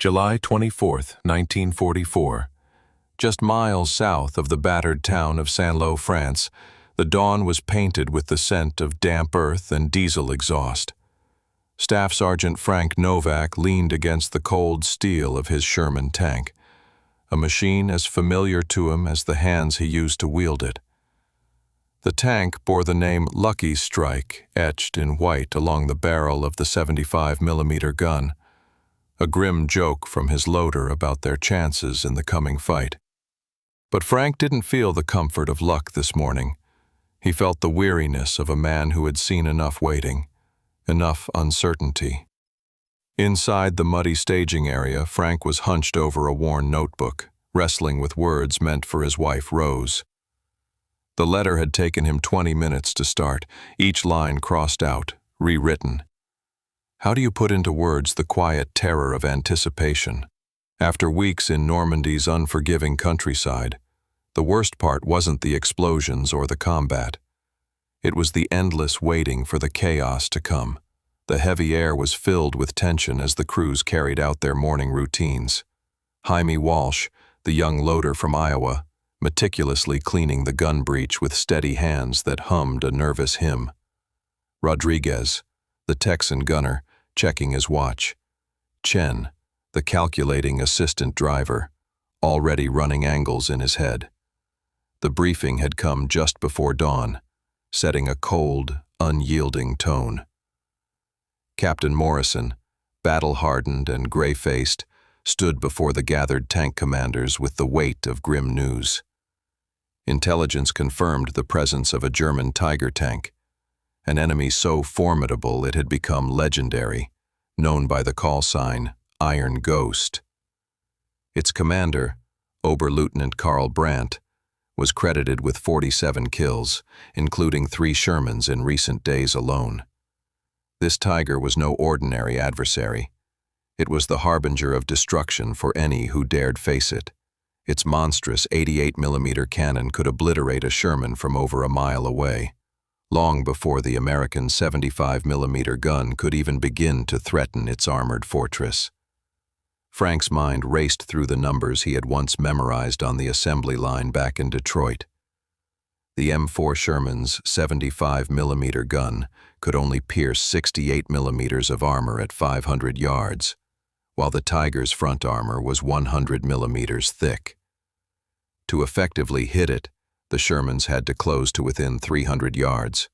July 24, 1944. Just miles south of the battered town of Saint-Lô, France, the dawn was painted with the scent of damp earth and diesel exhaust. Staff Sergeant Frank Novak leaned against the cold steel of his Sherman tank, a machine as familiar to him as the hands he used to wield it. The tank bore the name Lucky Strike etched in white along the barrel of the 75mm gun, a grim joke from his loader about their chances in the coming fight. But Frank didn't feel the comfort of luck this morning. He felt the weariness of a man who had seen enough waiting, enough uncertainty. Inside the muddy staging area, Frank was hunched over a worn notebook, wrestling with words meant for his wife, Rose. The letter had taken him 20 minutes to start, each line crossed out, rewritten. How do you put into words the quiet terror of anticipation? After weeks in Normandy's unforgiving countryside, the worst part wasn't the explosions or the combat. It was the endless waiting for the chaos to come. The heavy air was filled with tension as the crews carried out their morning routines. Jaime Walsh, the young loader from Iowa, meticulously cleaning the gun breech with steady hands that hummed a nervous hymn. Rodriguez, the Texan gunner, checking his watch. Chen, the calculating assistant driver, already running angles in his head. The briefing had come just before dawn, setting a cold, unyielding tone. Captain Morrison, battle-hardened and gray-faced, stood before the gathered tank commanders with the weight of grim news. Intelligence confirmed the presence of a German Tiger tank, an enemy so formidable it had become legendary, known by the call sign Iron Ghost. Its commander, Oberleutnant Karl Brandt, was credited with 47 kills, including 3 Shermans in recent days alone. This Tiger was no ordinary adversary. It was the harbinger of destruction for any who dared face it. Its monstrous 88mm cannon could obliterate a Sherman from over a mile away, long before the American 75mm gun could even begin to threaten its armored fortress. Frank's mind raced through the numbers he had once memorized on the assembly line back in Detroit. The M4 Sherman's 75mm gun could only pierce 68mm of armor at 500 yards, while the Tiger's front armor was 100mm thick. To effectively hit it, the Shermans had to close to within 300 yards,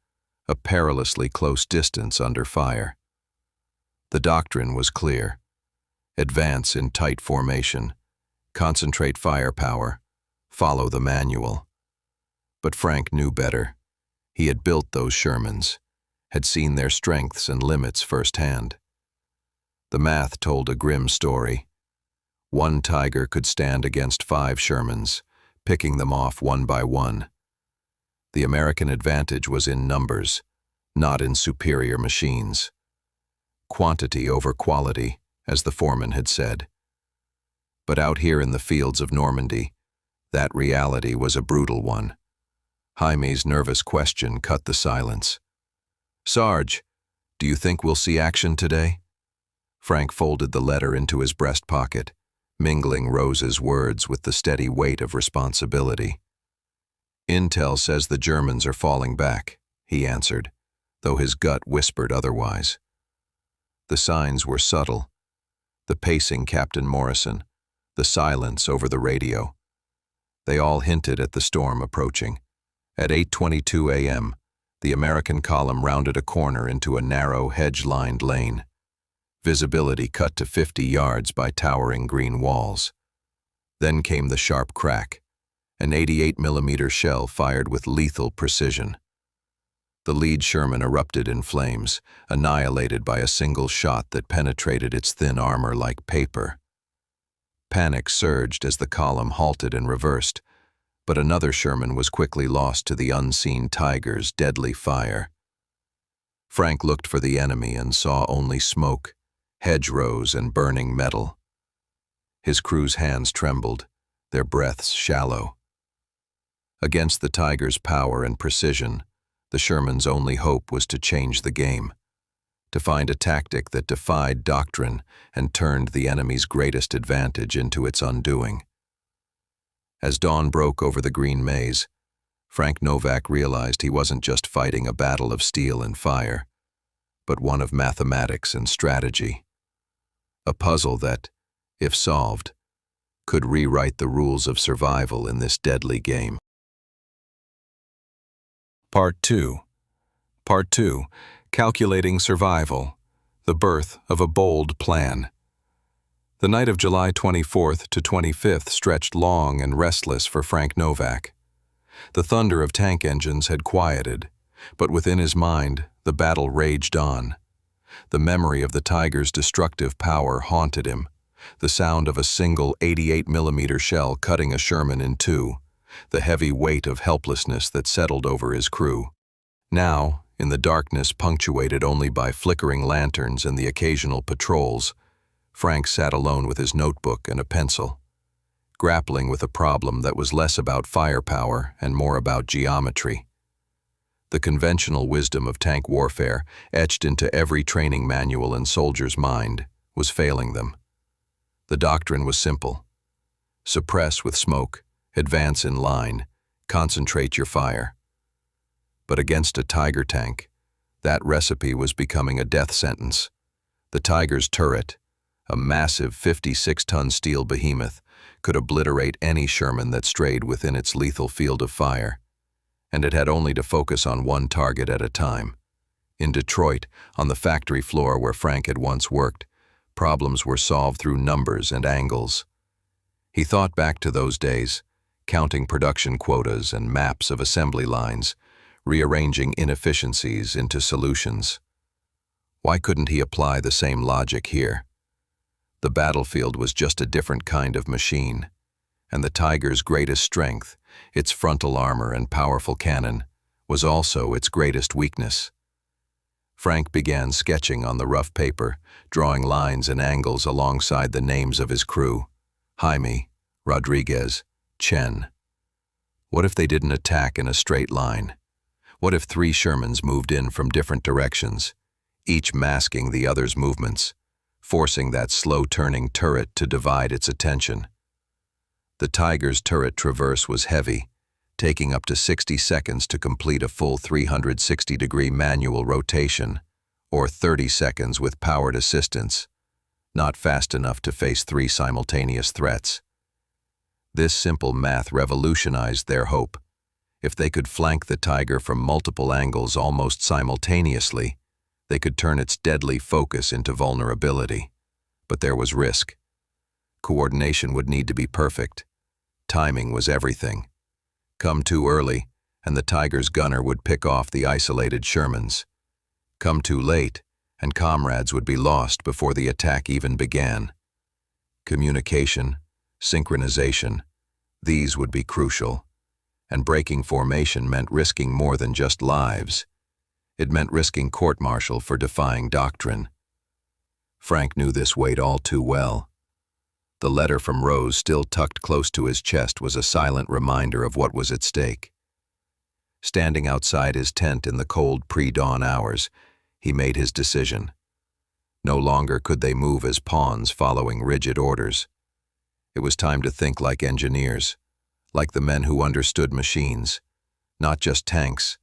a perilously close distance under fire. The doctrine was clear. Advance in tight formation, concentrate firepower, follow the manual. But Frank knew better. He had built those Shermans, had seen their strengths and limits firsthand. The math told a grim story. One Tiger could stand against 5 Shermans, picking them off one by one. The American advantage was in numbers, not in superior machines. Quantity over quality, as the foreman had said. But out here in the fields of Normandy, that reality was a brutal one. Jaime's nervous question cut the silence. "Sarge, do you think we'll see action today?" Frank folded the letter into his breast pocket, mingling Rose's words with the steady weight of responsibility. "Intel says the Germans are falling back," he answered, though his gut whispered otherwise. The signs were subtle. The pacing Captain Morrison, the silence over the radio. They all hinted at the storm approaching. At 8:22 a.m., the American column rounded a corner into a narrow, hedge-lined lane. Visibility cut to 50 yards by towering green walls. Then came the sharp crack, an 88mm shell fired with lethal precision. The lead Sherman erupted in flames, annihilated by a single shot that penetrated its thin armor like paper. Panic surged as the column halted and reversed, but another Sherman was quickly lost to the unseen Tiger's deadly fire. Frank looked for the enemy and saw only smoke, hedgerows, and burning metal. His crew's hands trembled, their breaths shallow. Against the Tiger's power and precision, the Sherman's only hope was to change the game. to find a tactic that defied doctrine and turned the enemy's greatest advantage into its undoing. As dawn broke over the green maze, Frank Novak realized he wasn't just fighting a battle of steel and fire, but one of mathematics and strategy. A puzzle that, if solved, could rewrite the rules of survival in this deadly game. Part 2. Part 2. Calculating Survival. The Birth of a Bold Plan. The night of July 24th to 25th stretched long and restless for Frank Novak. The thunder of tank engines had quieted, but within his mind, the battle raged on. The memory of the Tiger's destructive power haunted him, the sound of a single 88mm shell cutting a Sherman in two, the heavy weight of helplessness that settled over his crew. Now, in the darkness punctuated only by flickering lanterns and the occasional patrols, Frank sat alone with his notebook and a pencil, grappling with a problem that was less about firepower and more about geometry. The conventional wisdom of tank warfare, etched into every training manual and soldier's mind, was failing them. The doctrine was simple. Suppress with smoke, advance in line, concentrate your fire. But against a Tiger tank, that recipe was becoming a death sentence. The Tiger's turret, a massive 56-ton steel behemoth, could obliterate any Sherman that strayed within its lethal field of fire, and it had only to focus on one target at a time. In Detroit, on the factory floor where Frank had once worked, problems were solved through numbers and angles. He thought back to those days, counting production quotas and maps of assembly lines, rearranging inefficiencies into solutions. Why couldn't he apply the same logic here? The battlefield was just a different kind of machine, and the Tiger's greatest strength, its frontal armor and powerful cannon, was also its greatest weakness. Frank began sketching on the rough paper, drawing lines and angles alongside the names of his crew: Jaime, Rodriguez, Chen. What if they didn't attack in a straight line? What if 3 Shermans moved in from different directions, each masking the other's movements, forcing that slow-turning turret to divide its attention? The Tiger's turret traverse was heavy, taking up to 60 seconds to complete a full 360-degree manual rotation, or 30 seconds with powered assistance, not fast enough to face 3 simultaneous threats. This simple math revolutionized their hope. If they could flank the Tiger from multiple angles almost simultaneously, they could turn its deadly focus into vulnerability. But there was risk. Coordination would need to be perfect. Timing was everything. Come too early, and the Tiger's gunner would pick off the isolated Shermans. Come too late, and comrades would be lost before the attack even began. Communication, synchronization, these would be crucial. And breaking formation meant risking more than just lives. It meant risking court-martial for defying doctrine. Frank knew this weight all too well. The letter from Rose still tucked close to his chest was a silent reminder of what was at stake. Standing outside his tent in the cold pre-dawn hours, he made his decision. No longer could they move as pawns following rigid orders. It was time to think like engineers, like the men who understood machines, not just tanks,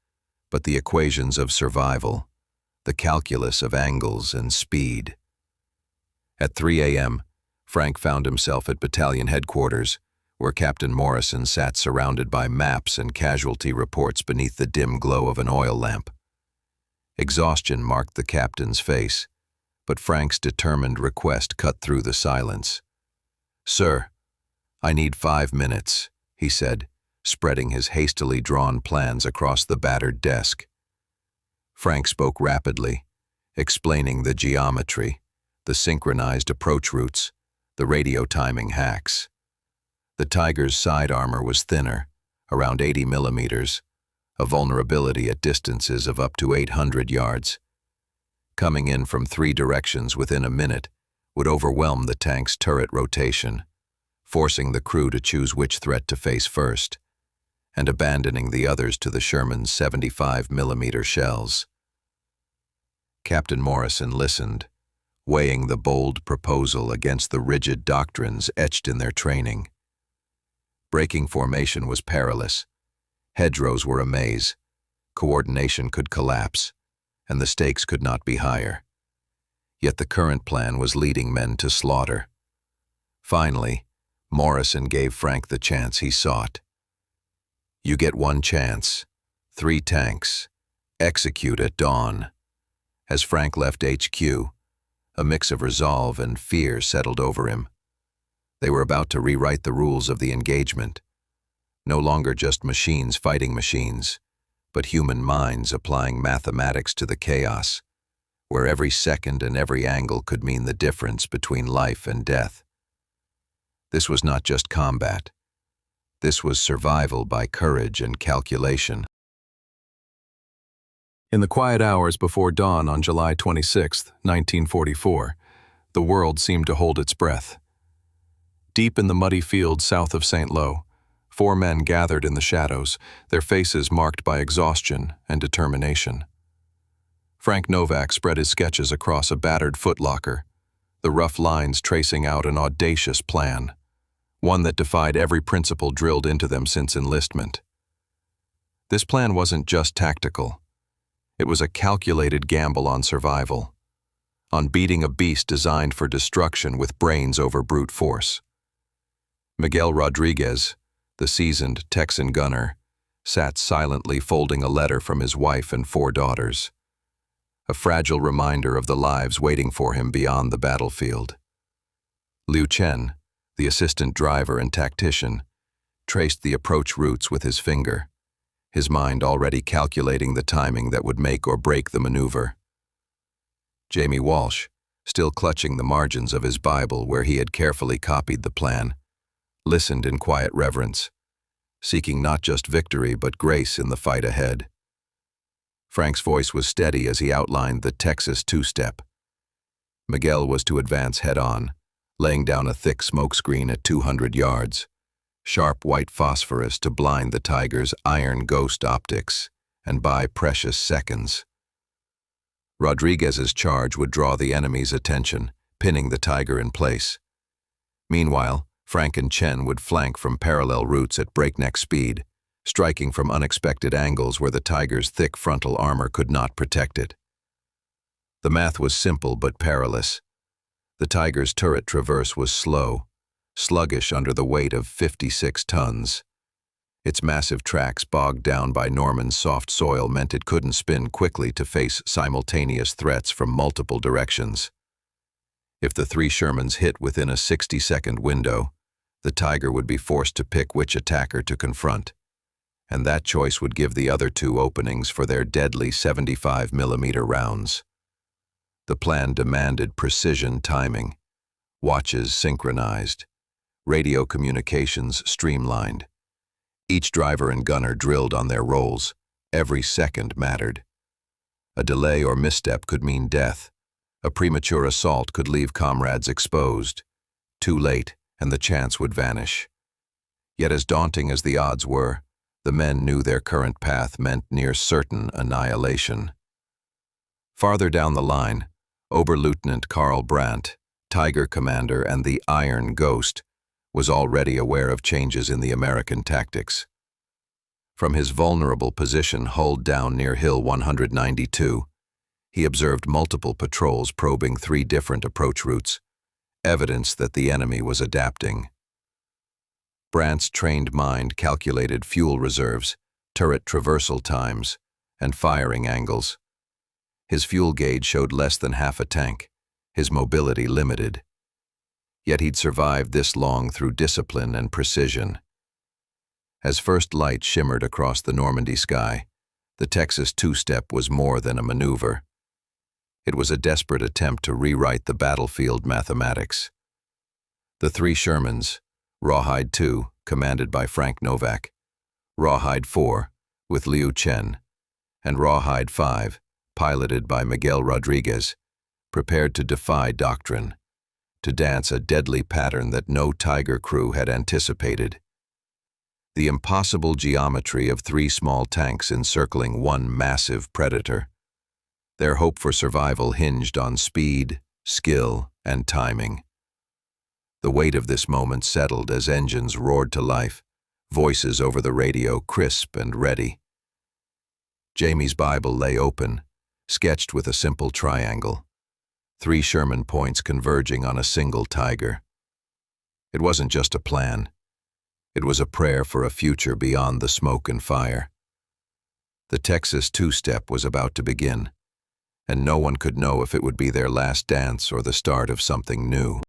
but the equations of survival, the calculus of angles and speed. At 3 a.m., Frank found himself at battalion headquarters, where Captain Morrison sat surrounded by maps and casualty reports beneath the dim glow of an oil lamp. Exhaustion marked the captain's face, but Frank's determined request cut through the silence. "Sir, I need 5 minutes," he said, spreading his hastily drawn plans across the battered desk. Frank spoke rapidly, explaining the geometry, the synchronized approach routes, the radio timing hacks. The Tiger's side armor was thinner, around 80 millimeters, a vulnerability at distances of up to 800 yards. Coming in from 3 directions within a minute would overwhelm the tank's turret rotation, forcing the crew to choose which threat to face first, and abandoning the others to the Sherman's 75mm shells. Captain Morrison listened, weighing the bold proposal against the rigid doctrines etched in their training. Breaking formation was perilous. Hedgerows were a maze. Coordination could collapse, and the stakes could not be higher. Yet the current plan was leading men to slaughter. Finally, Morrison gave Frank the chance he sought. "You get one chance. 3 tanks. Execute at dawn." As Frank left HQ, a mix of resolve and fear settled over him. They were about to rewrite the rules of the engagement. No longer just machines fighting machines, but human minds applying mathematics to the chaos, where every second and every angle could mean the difference between life and death. This was not just combat. This was survival by courage and calculation. In the quiet hours before dawn on July 26, 1944, the world seemed to hold its breath. Deep in the muddy fields south of St. Lo, 4 men gathered in the shadows, their faces marked by exhaustion and determination. Frank Novak spread his sketches across a battered footlocker, the rough lines tracing out an audacious plan, one that defied every principle drilled into them since enlistment. This plan wasn't just tactical. It was a calculated gamble on survival, on beating a beast designed for destruction with brains over brute force. Miguel Rodriguez, the seasoned Texan gunner, sat silently folding a letter from his wife and 4 daughters, a fragile reminder of the lives waiting for him beyond the battlefield. Liu Chen, the assistant driver and tactician, traced the approach routes with his finger, his mind already calculating the timing that would make or break the maneuver. Jamie Walsh, still clutching the margins of his Bible where he had carefully copied the plan, listened in quiet reverence, seeking not just victory but grace in the fight ahead. Frank's voice was steady as he outlined the Texas 2-step. Miguel was to advance head-on, laying down a thick smokescreen at 200 yards, sharp white phosphorus to blind the Tiger's iron ghost optics and buy precious seconds. Rodriguez's charge would draw the enemy's attention, pinning the Tiger in place. Meanwhile, Frank and Chen would flank from parallel routes at breakneck speed, striking from unexpected angles where the Tiger's thick frontal armor could not protect it. The math was simple but perilous. The Tiger's turret traverse was slow, sluggish under the weight of 56 tons. Its massive tracks bogged down by Norman's soft soil meant it couldn't spin quickly to face simultaneous threats from multiple directions. If the 3 Shermans hit within a 60-second window, the Tiger would be forced to pick which attacker to confront, and that choice would give the other 2 openings for their deadly 75mm rounds. The plan demanded precision timing, watches synchronized, radio communications streamlined. Each driver and gunner drilled on their roles. Every second mattered. A delay or misstep could mean death. A premature assault could leave comrades exposed. Too late, and the chance would vanish. Yet as daunting as the odds were, the men knew their current path meant near certain annihilation. Farther down the line, Oberleutnant Karl Brandt, Tiger commander and the Iron Ghost, was already aware of changes in the American tactics. From his vulnerable position hulled down near Hill 192, he observed multiple patrols probing 3 different approach routes, evidence that the enemy was adapting. Brandt's trained mind calculated fuel reserves, turret traversal times, and firing angles. His fuel gauge showed less than half a tank, his mobility limited. Yet he'd survived this long through discipline and precision. As first light shimmered across the Normandy sky, the Texas 2-step was more than a maneuver. It was a desperate attempt to rewrite the battlefield mathematics. The 3 Shermans, Rawhide 2, commanded by Frank Novak, Rawhide 4, with Liu Chen, and Rawhide 5, piloted by Miguel Rodriguez, prepared to defy doctrine, to dance a deadly pattern that no Tiger crew had anticipated. The impossible geometry of 3 small tanks encircling one massive predator. Their hope for survival hinged on speed, skill, and timing. The weight of this moment settled as engines roared to life, voices over the radio crisp and ready. Jamie's Bible lay open, sketched with a simple triangle, 3 Sherman points converging on a single tiger. It wasn't just a plan. It was a prayer for a future beyond the smoke and fire. The Texas two-step was about to begin, and no one could know if it would be their last dance or the start of something new.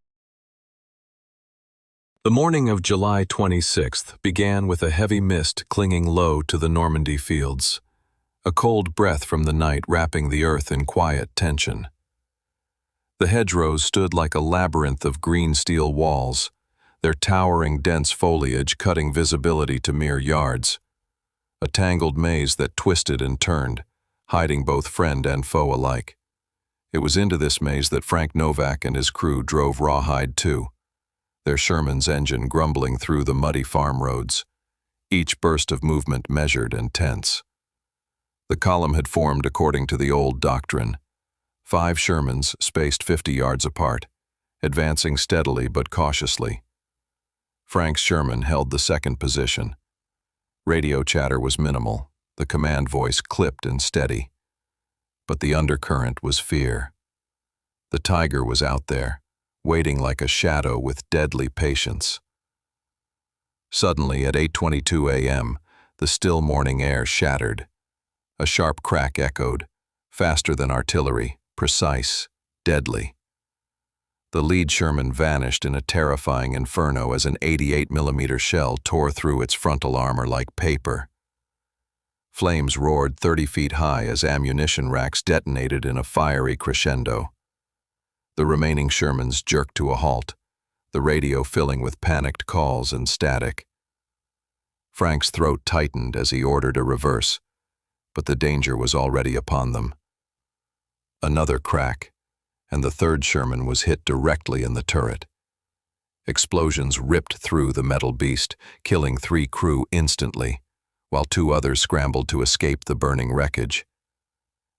The morning of July 26th began with a heavy mist clinging low to the Normandy fields, a cold breath from the night wrapping the earth in quiet tension. The hedgerows stood like a labyrinth of green steel walls, their towering dense foliage cutting visibility to mere yards, a tangled maze that twisted and turned, hiding both friend and foe alike. It was into this maze that Frank Novak and his crew drove Rawhide 2, their Sherman's engine grumbling through the muddy farm roads, each burst of movement measured and tense. The column had formed according to the old doctrine, 5 Shermans spaced 50 yards apart, advancing steadily but cautiously. Frank's Sherman held the second position. Radio chatter was minimal, the command voice clipped and steady. But the undercurrent was fear. The tiger was out there, waiting like a shadow with deadly patience. Suddenly, at 8:22 a.m., the still morning air shattered. A sharp crack echoed, faster than artillery, precise, deadly. The lead Sherman vanished in a terrifying inferno as an 88mm shell tore through its frontal armor like paper. Flames roared 30 feet high as ammunition racks detonated in a fiery crescendo. The remaining Shermans jerked to a halt, the radio filling with panicked calls and static. Frank's throat tightened as he ordered a reverse, but the danger was already upon them. Another crack, and the third Sherman was hit directly in the turret. Explosions ripped through the metal beast, killing 3 crew instantly, while 2 others scrambled to escape the burning wreckage.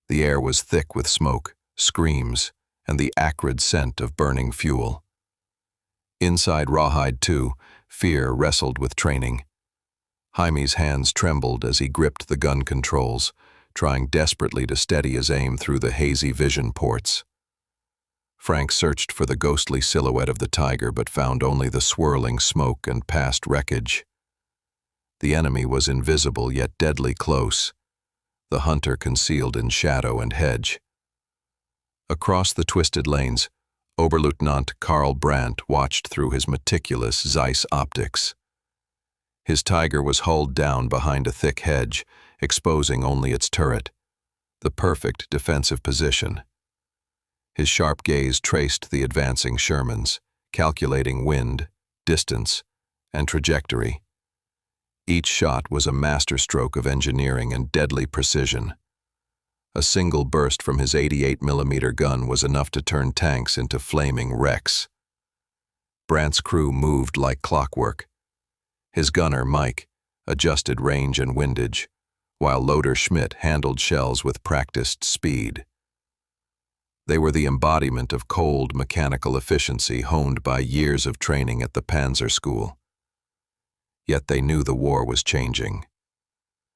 The air was thick with smoke, screams, and the acrid scent of burning fuel. Inside Rawhide 2, fear wrestled with training. Jaime's hands trembled as he gripped the gun controls, trying desperately to steady his aim through the hazy vision ports. Frank searched for the ghostly silhouette of the tiger but found only the swirling smoke and past wreckage. The enemy was invisible yet deadly close, the hunter concealed in shadow and hedge. Across the twisted lanes, Oberleutnant Karl Brandt watched through his meticulous Zeiss optics. His tiger was hulled down behind a thick hedge, exposing only its turret, the perfect defensive position. His sharp gaze traced the advancing Shermans, calculating wind, distance, and trajectory. Each shot was a masterstroke of engineering and deadly precision. A single burst from his 88mm gun was enough to turn tanks into flaming wrecks. Brandt's crew moved like clockwork. His gunner, Mike, adjusted range and windage, while loader Schmidt handled shells with practiced speed. They were the embodiment of cold mechanical efficiency honed by years of training at the Panzer School. Yet they knew the war was changing.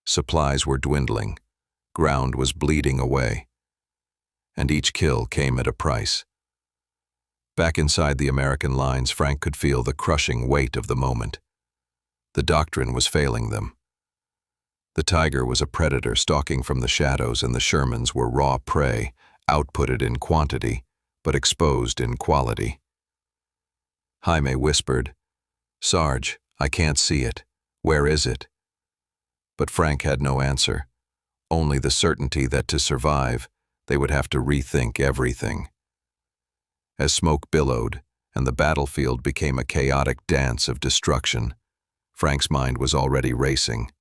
Supplies were dwindling, ground was bleeding away, and each kill came at a price. Back inside the American lines, Frank could feel the crushing weight of the moment. The doctrine was failing them. The tiger was a predator stalking from the shadows, and the Shermans were raw prey, outputted in quantity, but exposed in quality. Jaime whispered, "Sarge, I can't see it. Where is it?" But Frank had no answer, only the certainty that to survive, they would have to rethink everything. As smoke billowed and the battlefield became a chaotic dance of destruction, Frank's mind was already racing,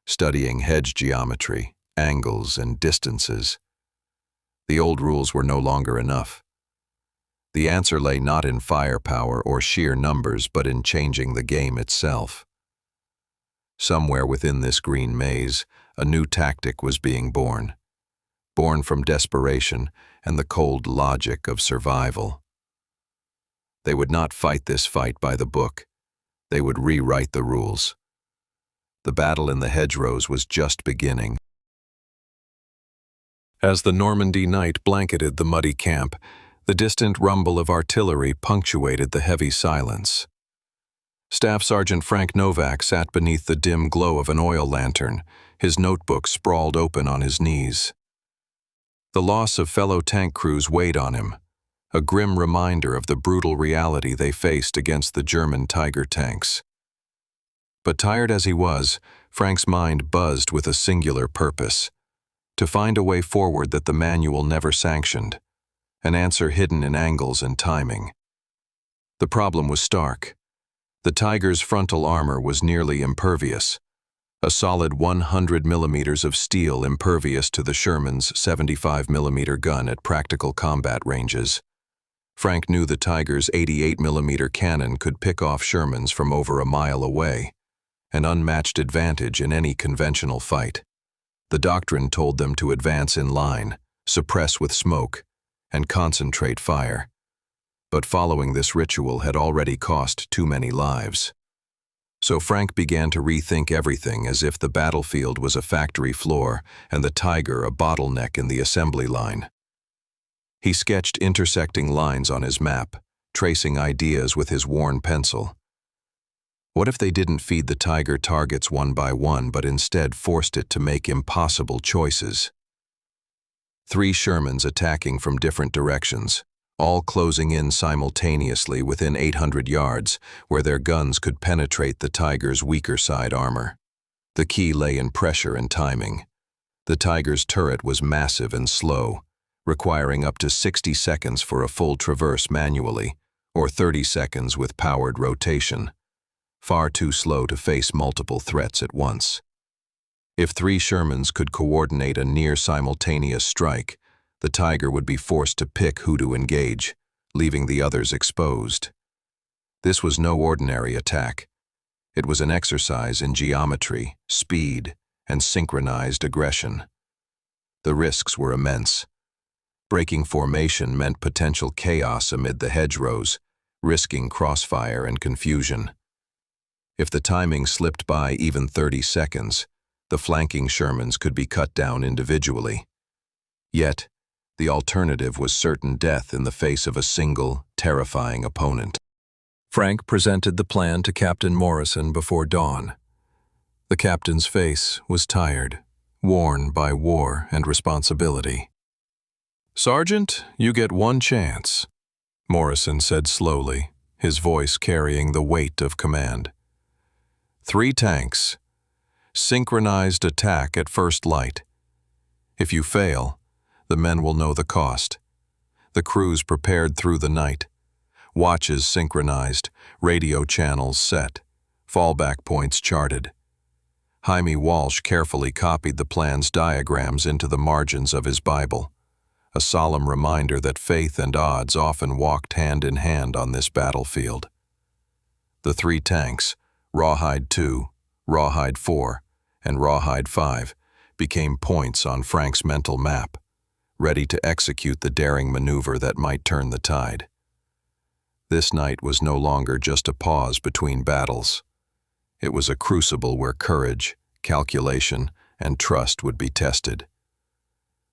studying hedge geometry, angles, and distances. The old rules were no longer enough. The answer lay not in firepower or sheer numbers, but in changing the game itself. Somewhere within this green maze, a new tactic was being born born from desperation and the cold logic of survival. They would not fight this fight by the book. They would rewrite the rules. The battle in the hedgerows was just beginning. As the Normandy night blanketed the muddy camp, the distant rumble of artillery punctuated the heavy silence. Staff Sergeant Frank Novak sat beneath the dim glow of an oil lantern, his notebook sprawled open on his knees. The loss of fellow tank crews weighed on him, a grim reminder of the brutal reality they faced against the German Tiger tanks. But tired as he was, Frank's mind buzzed with a singular purpose: to find a way forward that the manual never sanctioned, an answer hidden in angles and timing. The problem was stark. The Tiger's frontal armor was nearly impervious, a solid 100 millimeters of steel impervious to the Sherman's 75 millimeter gun at practical combat ranges. Frank knew the Tiger's 88 millimeter cannon could pick off Sherman's from over a mile away, an unmatched advantage in any conventional fight. The doctrine told them to advance in line, suppress with smoke, and concentrate fire. But following this ritual had already cost too many lives. So Frank began to rethink everything as if the battlefield was a factory floor and the Tiger a bottleneck in the assembly line. He sketched intersecting lines on his map, tracing ideas with his worn pencil. What if they didn't feed the Tiger targets one by one, but instead forced it to make impossible choices? 3 Shermans attacking from different directions, all closing in simultaneously within 800 yards, where their guns could penetrate the Tiger's weaker side armor. The key lay in pressure and timing. The Tiger's turret was massive and slow, requiring up to 60 seconds for a full traverse manually, or 30 seconds with powered rotation. Far too slow to face multiple threats at once. If 3 Shermans could coordinate a near-simultaneous strike, the Tiger would be forced to pick who to engage, leaving the others exposed. This was no ordinary attack. It was an exercise in geometry, speed, and synchronized aggression. The risks were immense. Breaking formation meant potential chaos amid the hedgerows, risking crossfire and confusion. If the timing slipped by even 30 seconds, the flanking Shermans could be cut down individually. Yet, the alternative was certain death in the face of a single, terrifying opponent. Frank presented the plan to Captain Morrison before dawn. The captain's face was tired, worn by war and responsibility. "Sergeant, you get one chance," Morrison said slowly, his voice carrying the weight of command. 3 tanks. Synchronized attack at first light. If you fail, the men will know the cost. The crews prepared through the night. Watches synchronized, radio channels set, fallback points charted. Jaime Walsh carefully copied the plan's diagrams into the margins of his Bible, a solemn reminder that faith and odds often walked hand in hand on this battlefield. The 3 tanks, Rawhide 2, Rawhide 4, and Rawhide 5, became points on Frank's mental map, ready to execute the daring maneuver that might turn the tide. This night was no longer just a pause between battles. It was a crucible where courage, calculation, and trust would be tested.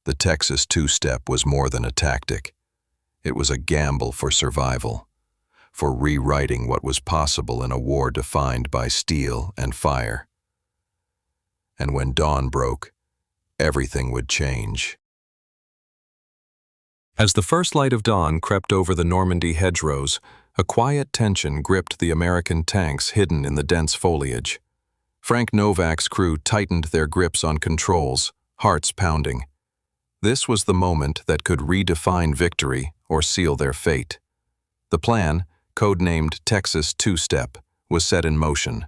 The Texas two-step was more than a tactic. It was a gamble for survival, for rewriting what was possible in a war defined by steel and fire. And when dawn broke, everything would change. As the first light of dawn crept over the Normandy hedgerows, a quiet tension gripped the American tanks hidden in the dense foliage. Frank Novak's crew tightened their grips on controls, hearts pounding. This was the moment that could redefine victory or seal their fate. The plan, codenamed Texas Two-Step, was set in motion,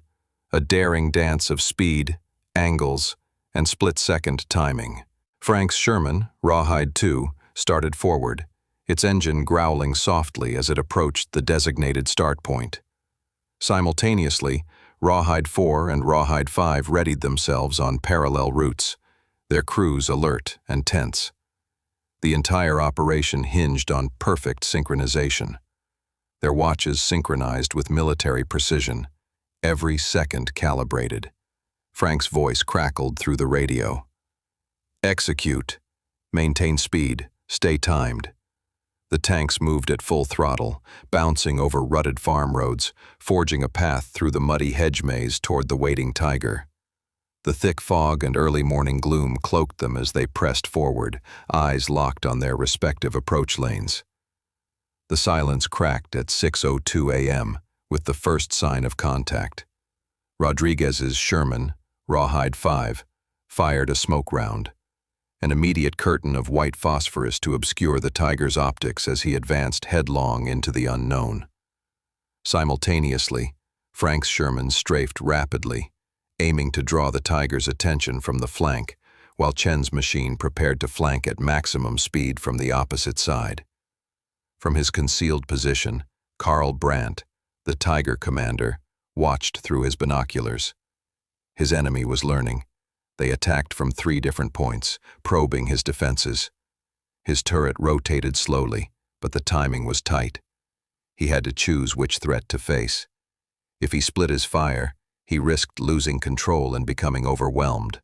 a daring dance of speed, angles, and split-second timing. Frank's Sherman, Rawhide 2, started forward, its engine growling softly as it approached the designated start point. Simultaneously, Rawhide 4 and Rawhide 5 readied themselves on parallel routes, their crews alert and tense. The entire operation hinged on perfect synchronization. Their watches synchronized with military precision, every second calibrated. Frank's voice crackled through the radio. Execute. Maintain speed. Stay timed. The tanks moved at full throttle, bouncing over rutted farm roads, forging a path through the muddy hedge maze toward the waiting tiger. The thick fog and early morning gloom cloaked them as they pressed forward, eyes locked on their respective approach lanes. The silence cracked at 6:02 a.m. with the first sign of contact. Rodriguez's Sherman, Rawhide 5, fired a smoke round, an immediate curtain of white phosphorus to obscure the tiger's optics as he advanced headlong into the unknown. Simultaneously, Frank's Sherman strafed rapidly, aiming to draw the tiger's attention from the flank, while Chen's machine prepared to flank at maximum speed from the opposite side. From his concealed position, Karl Brandt, the tiger commander, watched through his binoculars. His enemy was learning. They attacked from 3 different points, probing his defenses. His turret rotated slowly, but the timing was tight. He had to choose which threat to face. If he split his fire, he risked losing control and becoming overwhelmed.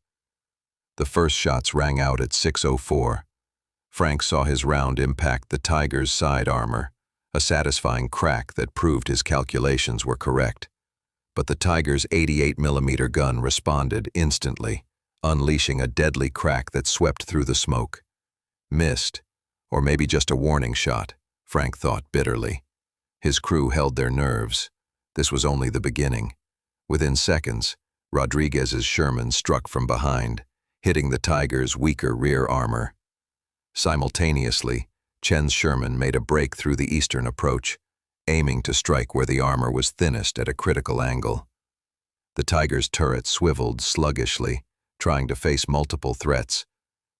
The first shots rang out at 6:04. Frank saw his round impact the tiger's side armor, a satisfying crack that proved his calculations were correct. But the tiger's 88mm gun responded instantly, unleashing a deadly crack that swept through the smoke. Missed, or maybe just a warning shot, Frank thought bitterly. His crew held their nerves. This was only the beginning. Within seconds, Rodriguez's Sherman struck from behind, hitting the tiger's weaker rear armor. Simultaneously, Chen's Sherman made a break through the eastern approach, aiming to strike where the armor was thinnest at a critical angle. The tiger's turret swiveled sluggishly, trying to face multiple threats,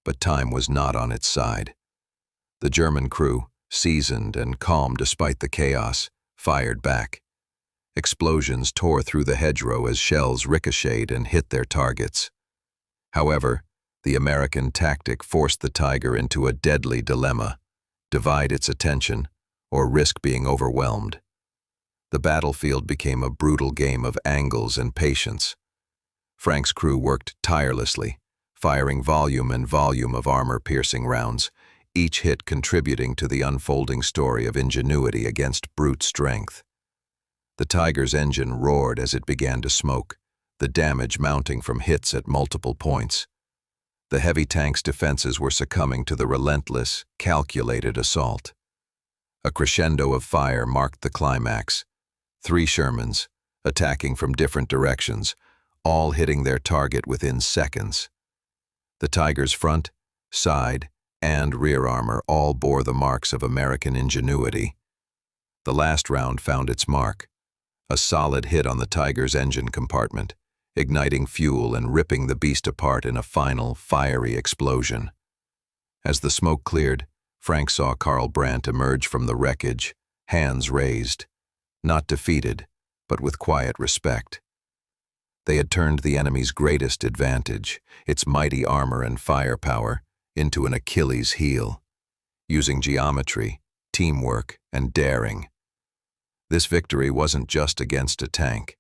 but time was not on its side. The German crew, seasoned and calm despite the chaos, fired back. Explosions tore through the hedgerow as shells ricocheted and hit their targets. However, the American tactic forced the tiger into a deadly dilemma: divide its attention or risk being overwhelmed. The battlefield became a brutal game of angles and patience. Frank's crew worked tirelessly, firing volume and volume of armor-piercing rounds, each hit contributing to the unfolding story of ingenuity against brute strength. The tiger's engine roared as it began to smoke, the damage mounting from hits at multiple points. The heavy tank's defenses were succumbing to the relentless, calculated assault. A crescendo of fire marked the climax. 3 Shermans, attacking from different directions, all hitting their target within seconds. The tiger's front, side, and rear armor all bore the marks of American ingenuity. The last round found its mark: a solid hit on the tiger's engine compartment, igniting fuel and ripping the beast apart in a final, fiery explosion. As the smoke cleared, Frank saw Karl Brandt emerge from the wreckage, hands raised, not defeated, but with quiet respect. They had turned the enemy's greatest advantage, its mighty armor and firepower, into an Achilles heel, using geometry, teamwork, and daring. This victory wasn't just against a tank.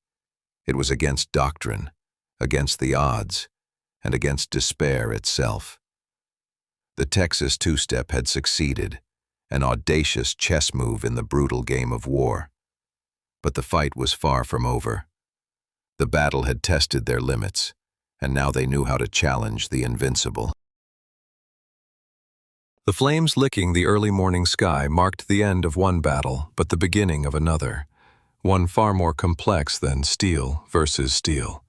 It was against doctrine, against the odds, and against despair itself. The Texas two-step had succeeded, an audacious chess move in the brutal game of war. But the fight was far from over. The battle had tested their limits, and now they knew how to challenge the invincible. The flames licking the early morning sky marked the end of one battle, but the beginning of another, one far more complex than steel versus steel.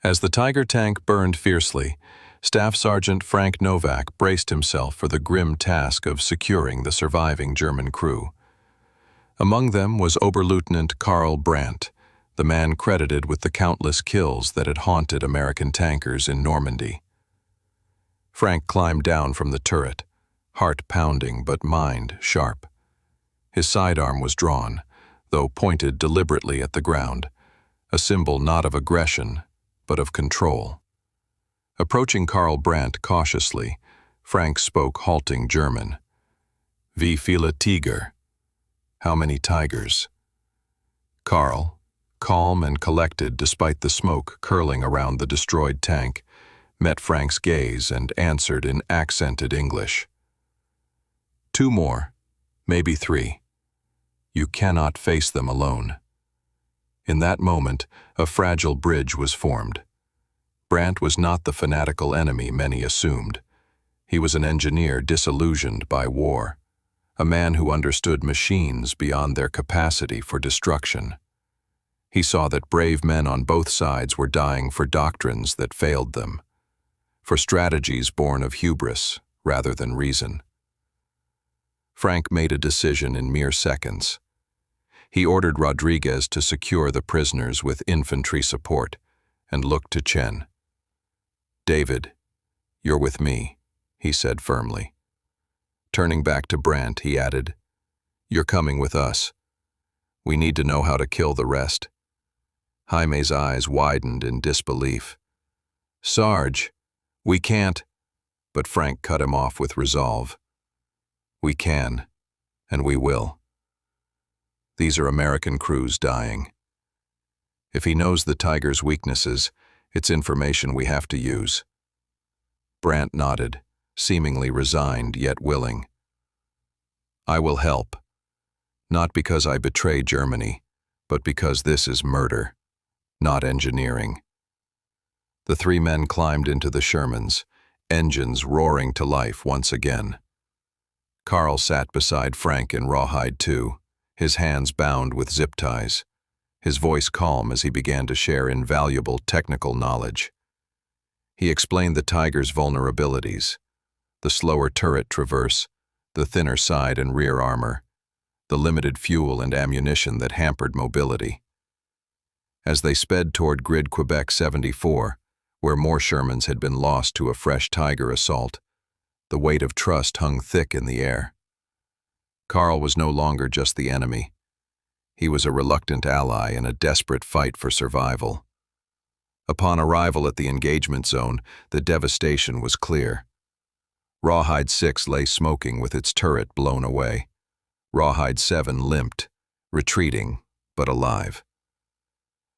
As the Tiger tank burned fiercely, Staff Sergeant Frank Novak braced himself for the grim task of securing the surviving German crew. Among them was Oberleutnant Karl Brandt, the man credited with the countless kills that had haunted American tankers in Normandy. Frank climbed down from the turret, heart pounding but mind sharp. His sidearm was drawn, though pointed deliberately at the ground, a symbol not of aggression, but of control. Approaching Karl Brandt cautiously, Frank spoke halting German. Wie viele Tiger? How many tigers? Carl, calm and collected despite the smoke curling around the destroyed tank, met Frank's gaze and answered in accented English. 2 more, maybe 3. You cannot face them alone. In that moment, a fragile bridge was formed. Brandt was not the fanatical enemy many assumed. He was an engineer disillusioned by war, a man who understood machines beyond their capacity for destruction. He saw that brave men on both sides were dying for doctrines that failed them, for strategies born of hubris rather than reason. Frank made a decision in mere seconds. He ordered Rodriguez to secure the prisoners with infantry support and looked to Chen. "David, you're with me," he said firmly. Turning back to Brandt, he added, "You're coming with us. We need to know how to kill the rest." Jaime's eyes widened in disbelief. "Sarge, we can't," but Frank cut him off with resolve. "We can, and we will. These are American crews dying. If he knows the Tiger's weaknesses, it's information we have to use." Brandt nodded, seemingly resigned yet willing. "I will help, not because I betray Germany, but because this is murder, not engineering." The 3 men climbed into the Shermans, engines roaring to life once again. Carl sat beside Frank in Rawhide 2, his hands bound with zip ties, his voice calm as he began to share invaluable technical knowledge. He explained the Tiger's vulnerabilities: the slower turret traverse, the thinner side and rear armor, the limited fuel and ammunition that hampered mobility. As they sped toward Grid Quebec 74, where more Shermans had been lost to a fresh Tiger assault, the weight of trust hung thick in the air. Carl was no longer just the enemy. He was a reluctant ally in a desperate fight for survival. Upon arrival at the engagement zone, the devastation was clear. Rawhide 6 lay smoking with its turret blown away. Rawhide 7 limped, retreating, but alive.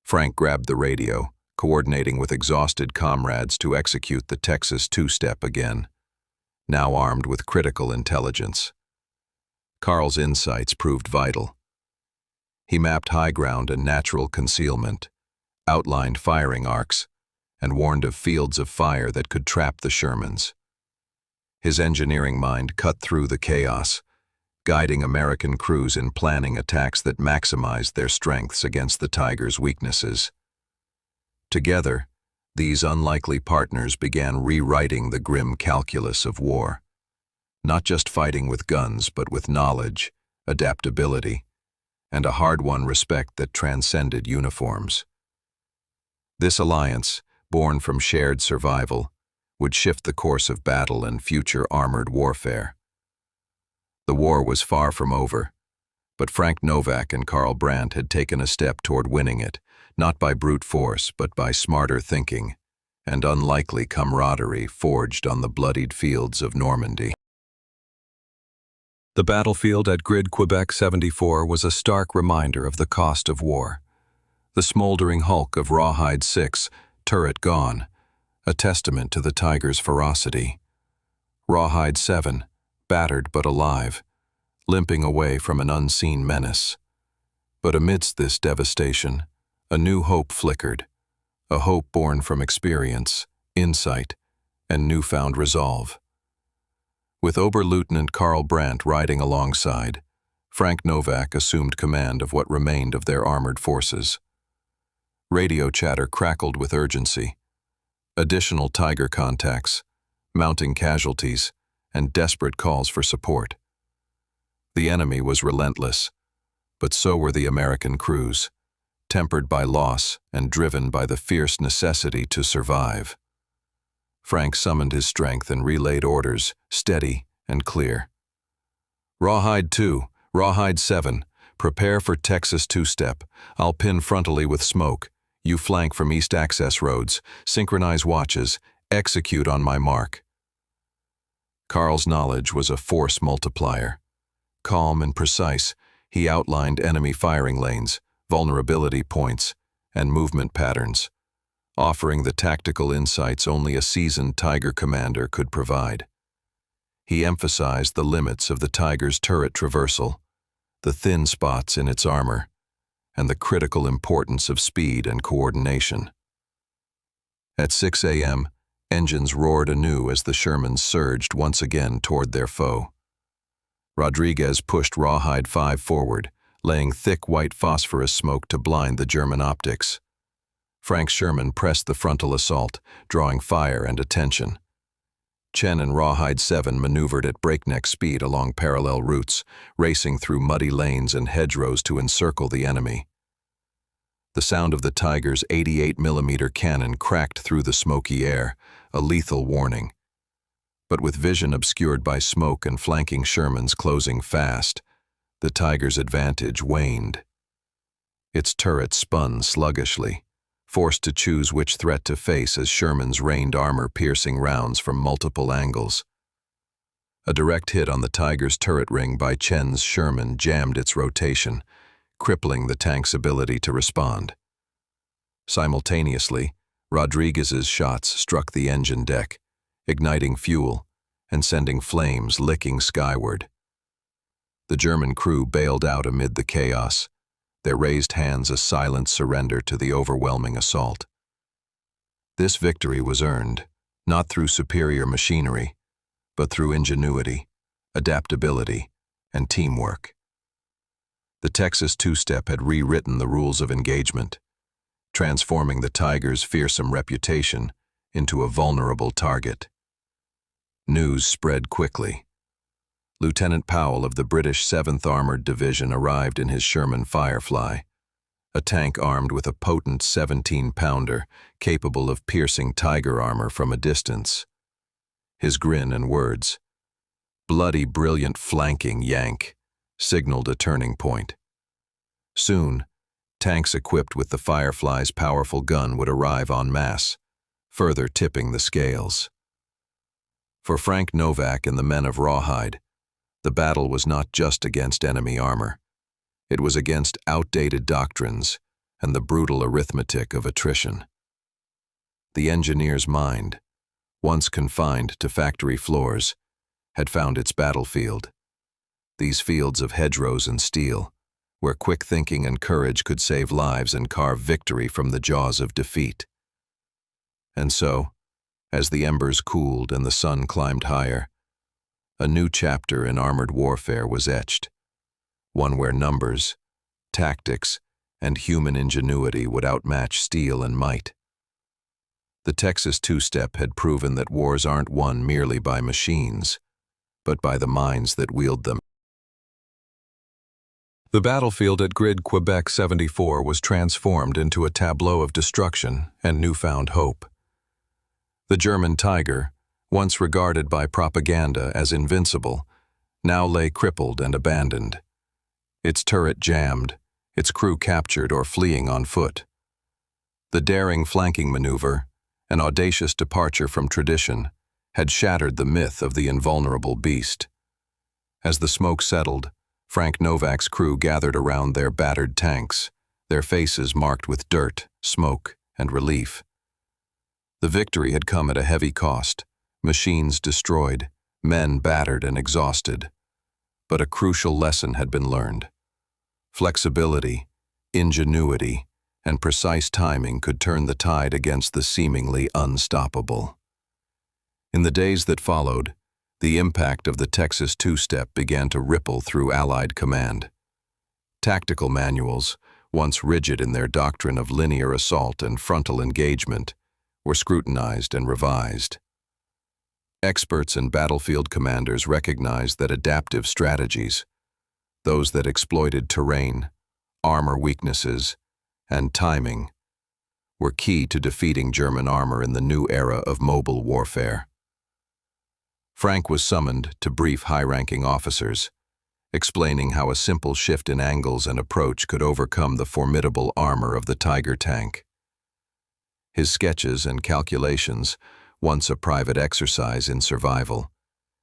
Frank grabbed the radio, coordinating with exhausted comrades to execute the Texas two-step again, now armed with critical intelligence. Carl's insights proved vital. He mapped high ground and natural concealment, outlined firing arcs, and warned of fields of fire that could trap the Shermans. His engineering mind cut through the chaos, guiding American crews in planning attacks that maximized their strengths against the Tiger's weaknesses. Together, these unlikely partners began rewriting the grim calculus of war, not just fighting with guns, but with knowledge, adaptability, and a hard-won respect that transcended uniforms. This alliance, born from shared survival, would shift the course of battle and future armored warfare. The war was far from over, but Frank Novak and Carl Brandt had taken a step toward winning it, not by brute force, but by smarter thinking and unlikely camaraderie forged on the bloodied fields of Normandy. The battlefield at Grid Quebec 74 was a stark reminder of the cost of war. The smoldering hulk of Rawhide 6, turret gone, a testament to the Tiger's ferocity. Rawhide 7, battered but alive, limping away from an unseen menace. But amidst this devastation, a new hope flickered, a hope born from experience, insight, and newfound resolve. With Oberleutnant Carl Brandt riding alongside, Frank Novak assumed command of what remained of their armored forces. Radio chatter crackled with urgency. Additional Tiger contacts, mounting casualties, and desperate calls for support. The enemy was relentless, but so were the American crews, tempered by loss and driven by the fierce necessity to survive. Frank summoned his strength and relayed orders, steady and clear. Rawhide 2, Rawhide 7, prepare for Texas two-step. I'll pin frontally with smoke. You flank from east access roads, synchronize watches, execute on my mark. Carl's knowledge was a force multiplier. Calm and precise, he outlined enemy firing lanes, vulnerability points, and movement patterns, offering the tactical insights only a seasoned Tiger commander could provide. He emphasized the limits of the Tiger's turret traversal, the thin spots in its armor, and the critical importance of speed and coordination. At 6 a.m., engines roared anew as the Shermans surged once again toward their foe. Rodriguez pushed Rawhide 5 forward, laying thick white phosphorus smoke to blind the German optics. Frank Sherman pressed the frontal assault, drawing fire and attention. Chen and Rawhide 7 maneuvered at breakneck speed along parallel routes, racing through muddy lanes and hedgerows to encircle the enemy. The sound of the Tiger's 88mm cannon cracked through the smoky air, a lethal warning. But with vision obscured by smoke and flanking Shermans closing fast, the Tiger's advantage waned. Its turrets spun sluggishly, forced to choose which threat to face as Shermans rained armor-piercing rounds from multiple angles. A direct hit on the Tiger's turret ring by Chen's Sherman jammed its rotation, crippling the tank's ability to respond. Simultaneously, Rodriguez's shots struck the engine deck, igniting fuel and sending flames licking skyward. The German crew bailed out amid the chaos, their raised hands a silent surrender to the overwhelming assault. This victory was earned, not through superior machinery, but through ingenuity, adaptability, and teamwork. The Texas two-step had rewritten the rules of engagement, transforming the Tiger's fearsome reputation into a vulnerable target. News spread quickly. Lieutenant Powell of the British 7th Armored Division arrived in his Sherman Firefly, a tank armed with a potent 17-pounder capable of piercing Tiger armor from a distance. His grin and words, "Bloody brilliant flanking, Yank," signaled a turning point. Soon, tanks equipped with the Firefly's powerful gun would arrive en masse, further tipping the scales. For Frank Novak and the men of Rawhide, the battle was not just against enemy armor. It was against outdated doctrines and the brutal arithmetic of attrition. The engineer's mind, once confined to factory floors, had found its battlefield. These fields of hedgerows and steel, where quick thinking and courage could save lives and carve victory from the jaws of defeat. And so, as the embers cooled and the sun climbed higher, a new chapter in armored warfare was etched, one where numbers, tactics, and human ingenuity would outmatch steel and might. The Texas two-step had proven that wars aren't won merely by machines, but by the minds that wield them. The battlefield at Grid Quebec 74 was transformed into a tableau of destruction and newfound hope. The German Tiger, once regarded by propaganda as invincible, now lay crippled and abandoned. Its turret jammed, its crew captured or fleeing on foot. The daring flanking maneuver, an audacious departure from tradition, had shattered the myth of the invulnerable beast. As the smoke settled, Frank Novak's crew gathered around their battered tanks, their faces marked with dirt, smoke, and relief. The victory had come at a heavy cost, machines destroyed, men battered and exhausted. But a crucial lesson had been learned. Flexibility, ingenuity, and precise timing could turn the tide against the seemingly unstoppable. In the days that followed, the impact of the Texas two-step began to ripple through Allied command. Tactical manuals, once rigid in their doctrine of linear assault and frontal engagement, were scrutinized and revised. Experts and battlefield commanders recognized that adaptive strategies, those that exploited terrain, armor weaknesses, and timing, were key to defeating German armor in the new era of mobile warfare. Frank was summoned to brief high-ranking officers, explaining how a simple shift in angles and approach could overcome the formidable armor of the Tiger tank. His sketches and calculations, once a private exercise in survival,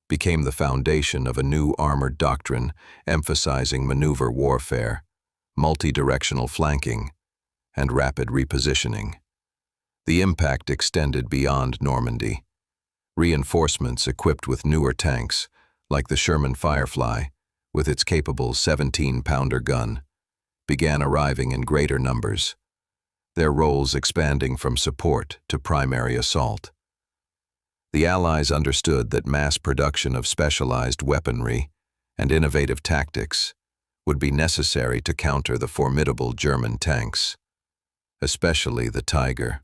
became the foundation of a new armored doctrine emphasizing maneuver warfare, multi-directional flanking, and rapid repositioning. The impact extended beyond Normandy. Reinforcements equipped with newer tanks, like the Sherman Firefly, with its capable 17-pounder gun, began arriving in greater numbers, their roles expanding from support to primary assault. The Allies understood that mass production of specialized weaponry and innovative tactics would be necessary to counter the formidable German tanks, especially the Tiger.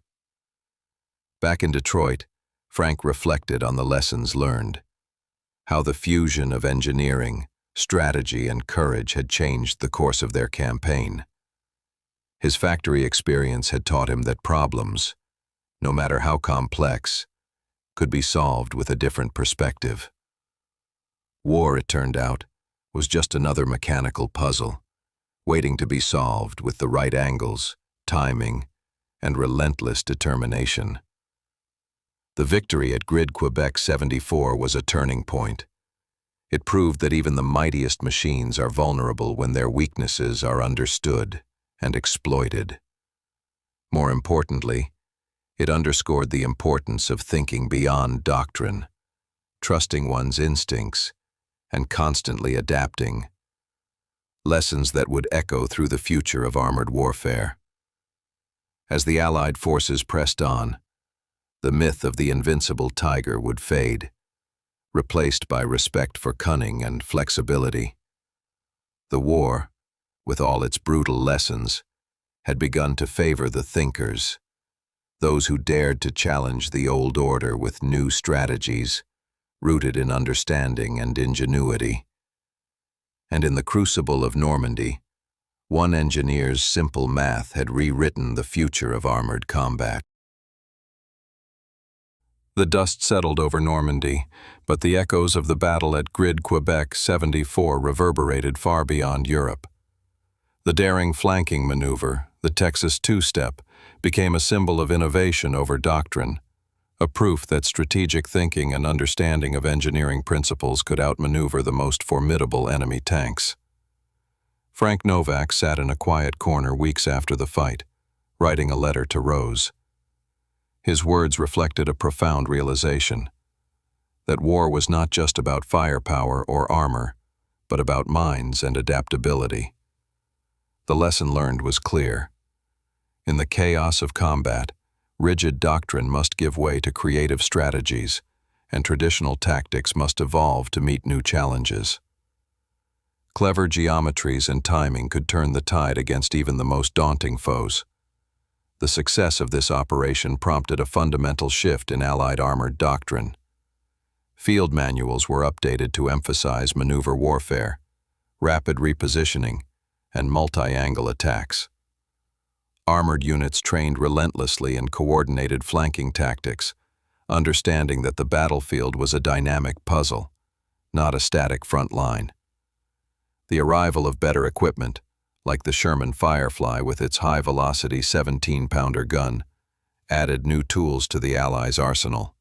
Back in Detroit, Frank reflected on the lessons learned, how the fusion of engineering, strategy, and courage had changed the course of their campaign. His factory experience had taught him that problems, no matter how complex, could be solved with a different perspective. War, it turned out, was just another mechanical puzzle, waiting to be solved with the right angles, timing, and relentless determination. The victory at Grid Quebec 74 was a turning point. It proved that even the mightiest machines are vulnerable when their weaknesses are understood and exploited. More importantly, it underscored the importance of thinking beyond doctrine, trusting one's instincts, and constantly adapting. Lessons that would echo through the future of armored warfare. As the Allied forces pressed on, the myth of the invincible Tiger would fade, replaced by respect for cunning and flexibility. The war, with all its brutal lessons, had begun to favor the thinkers, those who dared to challenge the old order with new strategies, rooted in understanding and ingenuity. And in the crucible of Normandy, one engineer's simple math had rewritten the future of armored combat. The dust settled over Normandy, but the echoes of the battle at Grid Quebec 74 reverberated far beyond Europe. The daring flanking maneuver, the Texas two-step, became a symbol of innovation over doctrine, a proof that strategic thinking and understanding of engineering principles could outmaneuver the most formidable enemy tanks. Frank Novak sat in a quiet corner weeks after the fight, writing a letter to Rose. His words reflected a profound realization, that war was not just about firepower or armor, but about minds and adaptability. The lesson learned was clear. In the chaos of combat, rigid doctrine must give way to creative strategies, and traditional tactics must evolve to meet new challenges. Clever geometries and timing could turn the tide against even the most daunting foes. The success of this operation prompted a fundamental shift in Allied armored doctrine. Field manuals were updated to emphasize maneuver warfare, rapid repositioning, and multi-angle attacks. Armored units trained relentlessly in coordinated flanking tactics, understanding that the battlefield was a dynamic puzzle, not a static front line. The arrival of better equipment, like the Sherman Firefly with its high-velocity 17-pounder gun, added new tools to the Allies' arsenal.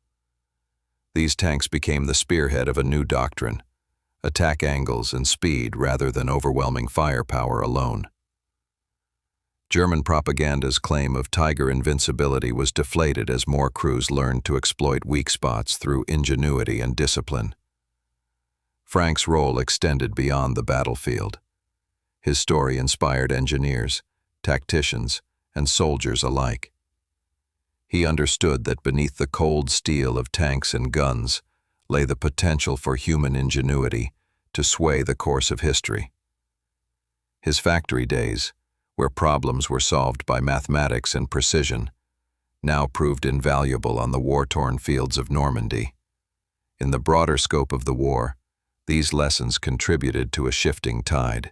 These tanks became the spearhead of a new doctrine, attack angles and speed rather than overwhelming firepower alone. German propaganda's claim of Tiger invincibility was deflated as more crews learned to exploit weak spots through ingenuity and discipline. Frank's role extended beyond the battlefield. His story inspired engineers, tacticians, and soldiers alike. He understood that beneath the cold steel of tanks and guns lay the potential for human ingenuity to sway the course of history. His factory days, where problems were solved by mathematics and precision, now proved invaluable on the war-torn fields of Normandy. In the broader scope of the war, these lessons contributed to a shifting tide.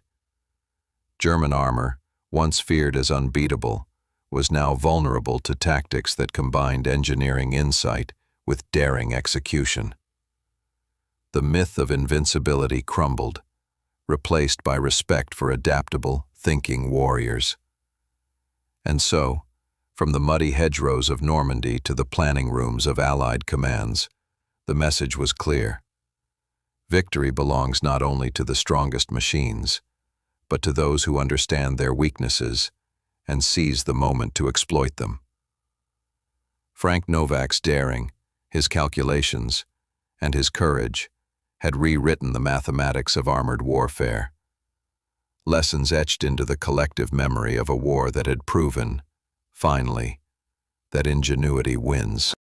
German armor, once feared as unbeatable, was now vulnerable to tactics that combined engineering insight with daring execution. The myth of invincibility crumbled, replaced by respect for adaptable, thinking warriors. And so, from the muddy hedgerows of Normandy to the planning rooms of Allied commands, the message was clear. Victory belongs not only to the strongest machines, but to those who understand their weaknesses and seize the moment to exploit them. Frank Novak's daring, his calculations, and his courage had rewritten the mathematics of armored warfare. Lessons etched into the collective memory of a war that had proven, finally, that ingenuity wins.